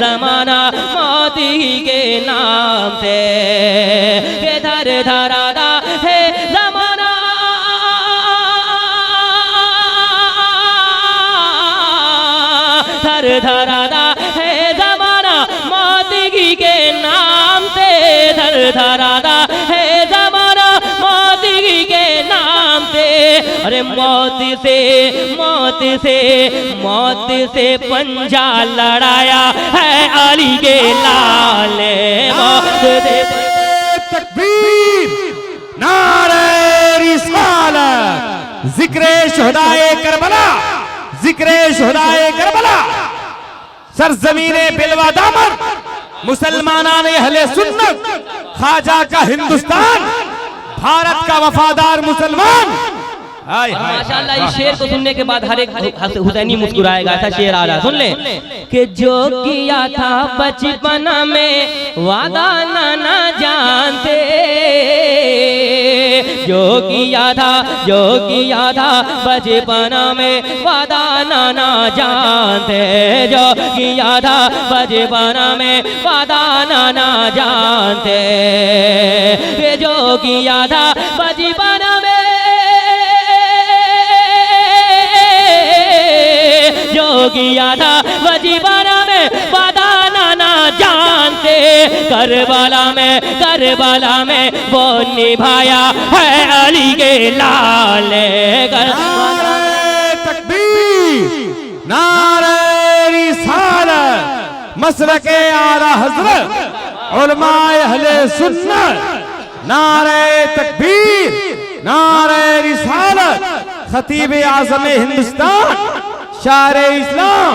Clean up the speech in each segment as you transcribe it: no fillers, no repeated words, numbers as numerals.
जमाना मौत ही के नाम से, ये धर धरादा है जमाना, धर धरादा है जमाना मौत ही के नाम से, धर धरादा है जमाना मौत ही के नाम से। अरे मौत से मौत से मौत से पंजा लड़ाया है अली के लाल ने, मौत से तकबीर, नारे रिसालत, जिक्रे शुहदाए करबला, जिक्रे शुहदाए करबला, सरजमीने बिलवा दामन, मुसलमानाने अहले सुन्नत, ख्वाजा का हिंदुस्तान, भारत का वफादार मुसलमान। माशाअल्लाह इस शेर को सुनने के बाद हर एक हुसैनी मुस्कुराएगा, ऐसा शेर आ रहा है, सुन ले कि जो किया था बचपन में वादा ना जानते, जो किया था बचपन में वादा ना जानते, जो किया था बचपन में वादा ना जानते, जो किया था बचपन में, जो किया था बचपन में वादा ना जानते, करबला में वो निभाया है अली के लाल ने। नारे तकबीर, नारे रिसालत, मसलके आला हज़रत, उलमाए अहले सुन्नत, नारे तकबीर, नारे रिसालत, खतीब आज़म हिंदुस्तान, शार इस्लाम,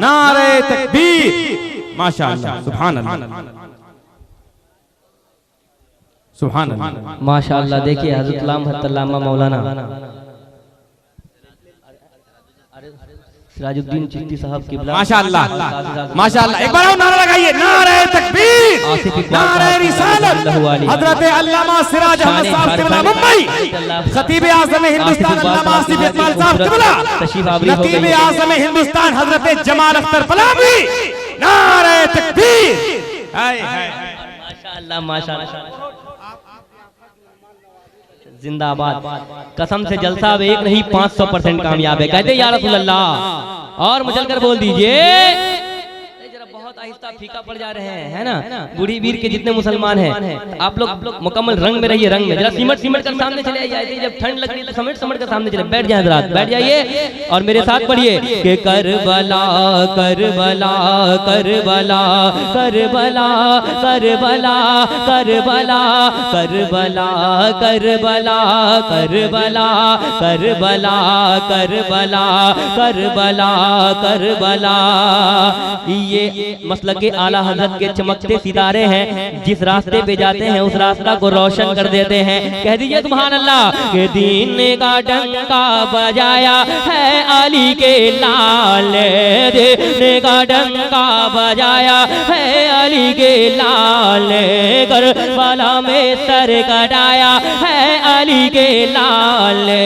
नारे तकबीर, माशाअल्लाह, सुभान अल्लाह, सुभान अल्लाह, माशाअल्लाह। देखिए हज़रत अल्लामा मौलाना सिराजुद्दीन चिश्ती साहब की माशाअल्लाह, माशाअल्लाह, एक बार और नारा लगाइए, नारे तकबीर, नारे रिसालत, हजरत अल्लामा सिराज अहमद साहब किबला मुंबई, खतीब आज़म हिंदुस्तान अल्लामा आसिफ इकबाल साहब किबला, खतीब आज़म हिंदुस्तान हजरत जमाल अख्तर फलावी, नारे तकबीर, हाय हाय माशाअल्लाह माशाअल्लाह, जिंदाबाद। कसम से जलसा अब एक नहीं 500% कामयाब है, कहते या रसूल अल्लाह। और मुझल कर बोल दीजिए, जरा बहुत आहिस्ता फीका पड़ जा रहे हैं, है ना, बूढ़ी वीर के जितने मुसलमान हैं आप लोग मुकम्मल रंग में रहिए, रंग में जरा सिमट कर सामने चले जाइए, जब ठंड लग रही है तो सिमट कर सामने चले, बैठ जाए हज़रात, बैठ जाइए और मेरे साथ पढ़िए कि Karbala Karbala Karbala Karbala Karbala Karbala Karbala Karbala Karbala Karbala Karbala Karbala Karbala. ये मसलक के आला हजरत के चमकते सितारे हैं, जिस रास्ते पे जाते हैं उस रास्ता को रोशन कर देते हैं। कह दीजिए सुभान अल्लाह। के दीन का डंका बजाया है अली के लाल ने, दीन का डंका बजाया है अली के लाल ने, करबला में सर कटाया है अली के लाल ने।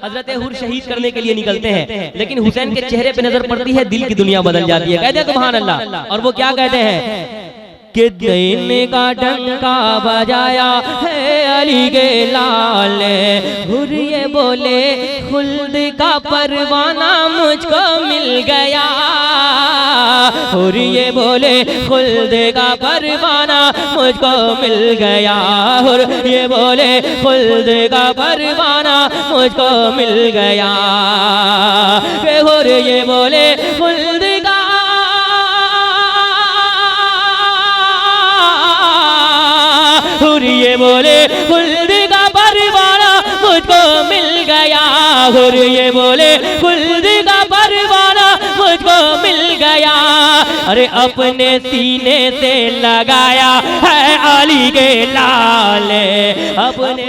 हजरत हुर शहीद करने के लिए निकलते हैं, लेकिन हुसैन के चेहरे पे नजर पड़ती है, दिल की दुनिया बदल जाती है। कहते हैं सुभान अल्लाह। और वो क्या कहते हैं कि दीन का डंका बजाया है अली के लाल ने, हुर ये बोले खुल्द का परवाना मुझको मिल गया, हुर ये बोले खुल्द का परवाना मुझको मिल गया, हुर ये बोले खुल्द का परवाना मुझको मिल गया, हुर ये बोले खुल्द का हुर ये बोले खुल्द का परवाना मुझको मिल गया, हुर ये बोले खुल्द का परवाना मुझको मिल गया। अरे अपने सीने से लगाया है अली के लाल ने, अपने